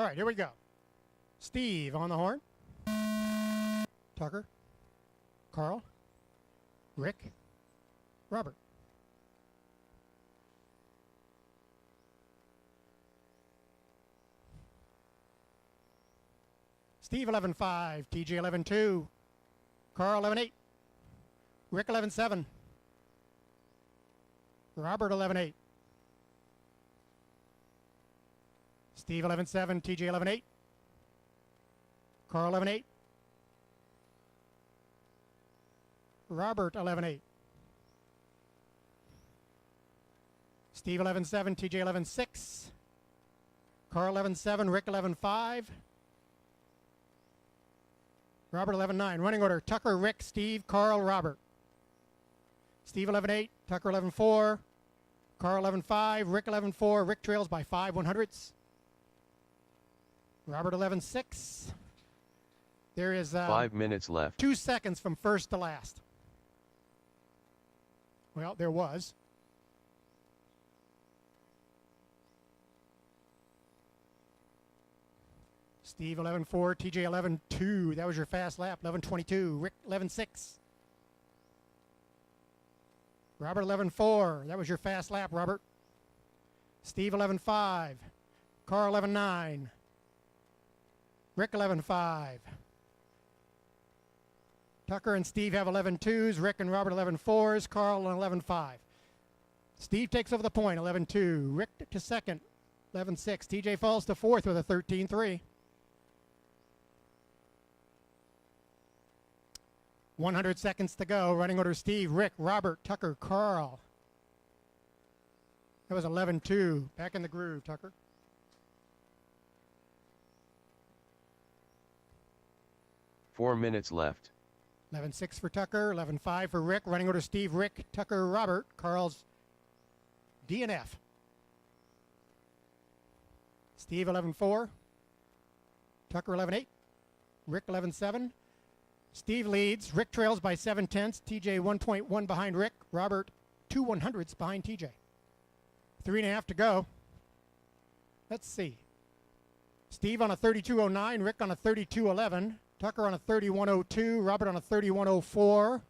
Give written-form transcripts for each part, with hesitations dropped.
All right, here we go. Steve on the horn. Tucker. Carl. Rick. Robert. Steve 11-5, TJ 11-2, Carl 11-8, Rick 11-7, Robert 11-8, Steve 11-7, TJ 11-8, Carl 11-8, Robert 11-8, Steve 11-7, TJ 11-6, Carl 11-7, Rick 11-5, Robert 11-9. Running order: Tucker, Rick, Steve, Carl, Robert. Steve 11-8, Tucker 11-4, Carl 11-5, Rick 11-4. Rick trails by 5/100ths. Robert 11-6. There is 5 minutes left. 2 seconds from first to last. Well, there was. Steve 11-4, TJ 11-2. That was your fast lap. 11-22. Rick 11-6. Robert 11-4. That was your fast lap, Robert. Steve 11-5. Carl 11-9. Rick 11-5. Tucker and Steve have 11-2s. Rick and Robert 11-4s. Carl 11-5. Steve takes over the point, 11-2. Rick to second, 11-6. TJ falls to fourth with a 13-3. 100 seconds to go. Running order: Steve, Rick, Robert, Tucker, Carl. That was 11-2. Back in the groove, Tucker. Four minutes left. 11-6 for Tucker, 11-5 for Rick. Running order: Steve, Rick, Tucker, Robert. Carl's DNF. Steve 11-4. Tucker 11-8. Rick 11-7. Steve leads. Rick trails by 7/10. TJ 1.1 behind Rick. Robert 2/100ths behind TJ. 3.5 to go. Let's see. Steve on a 32.09. Rick on a 32.11. Tucker on a 31.02. Robert on a 31.04.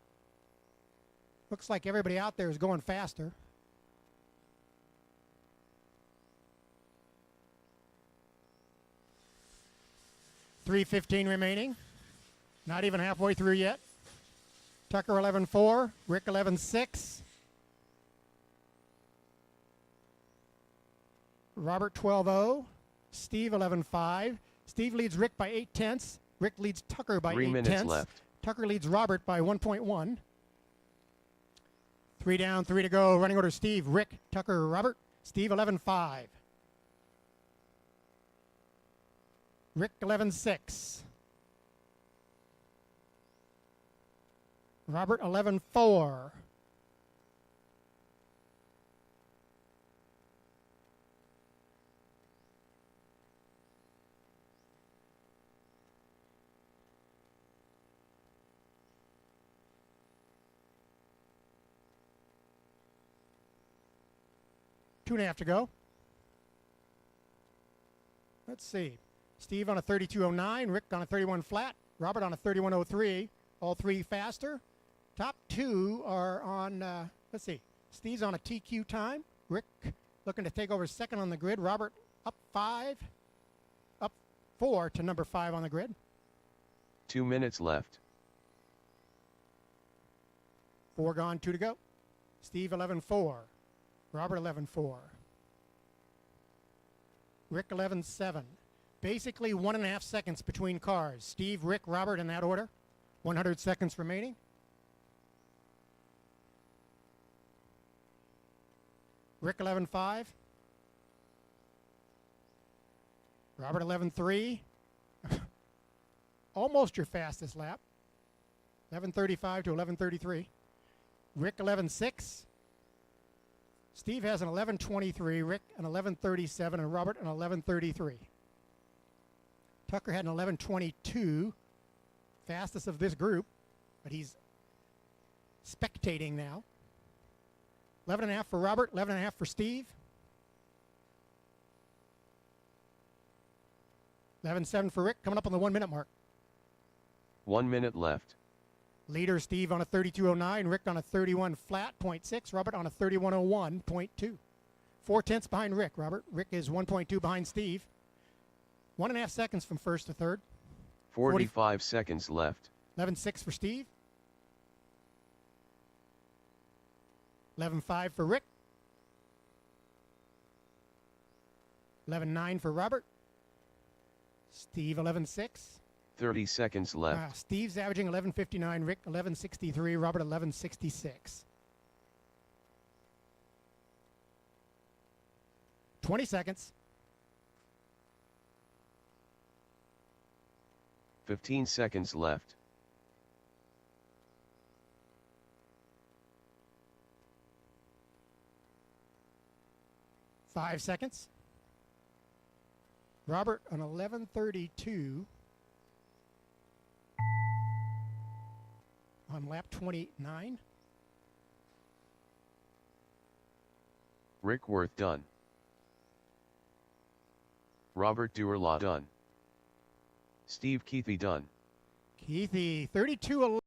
Looks like everybody out there is going faster. $3:15 remaining. Not even halfway through yet. Tucker 11-4, Rick 11-6. Robert 12-0, Steve 11-5. Steve leads Rick by 8/10. Rick leads Tucker by 8/10. 3 minutes left. Tucker leads Robert by 1.1. 3 down, 3 to go. Running order: Steve, Rick, Tucker, Robert. Steve 11-5. Rick 11-6. Robert 11-4. Two and a half to go. Let's see. Steve on a 32.09, Rick on a 31 flat, Robert on a 31.03. All three faster. Top two are on, let's see, Steve's on a TQ time. Rick looking to take over second on the grid. Robert up 4 to number 5 on the grid. 2 minutes left. 4 gone, 2 to go. Steve 11-4. Robert 11-4. Rick 11-7. Basically 1.5 seconds between cars. Steve, Rick, Robert in that order. 100 seconds remaining. Rick 11-5. Robert 11-3. Almost your fastest lap. 11:35 to 11:33. Rick 11-6. Steve has an 11:23. Rick an 11:37, and Robert an 11:33. Tucker had an 11:22. Fastest of this group, but he's spectating now. 11.5 for Robert, 11.5 for Steve. 11.7 for Rick, coming up on the 1 minute mark. 1 minute left. Leader Steve on a 32.09, Rick on a 31 flat, 0.6, Robert on a 31.01, 0.2. 4/10 behind Rick, Robert. Rick is 1.2 behind Steve. 1.5 seconds from first to third. 45 seconds left. 11.6 for Steve. 11.5 for Rick. 11.9 for Robert. Steve 11.6. 30 seconds left. Steve's averaging 11.59, Rick 11.63, Robert 11.66. 20 seconds. 15 seconds left. 5 seconds. Robert on 11.32 on lap 29. Rick Worth done. Robert Dirla done. Steve Kuithe done. Kuithe 32.11.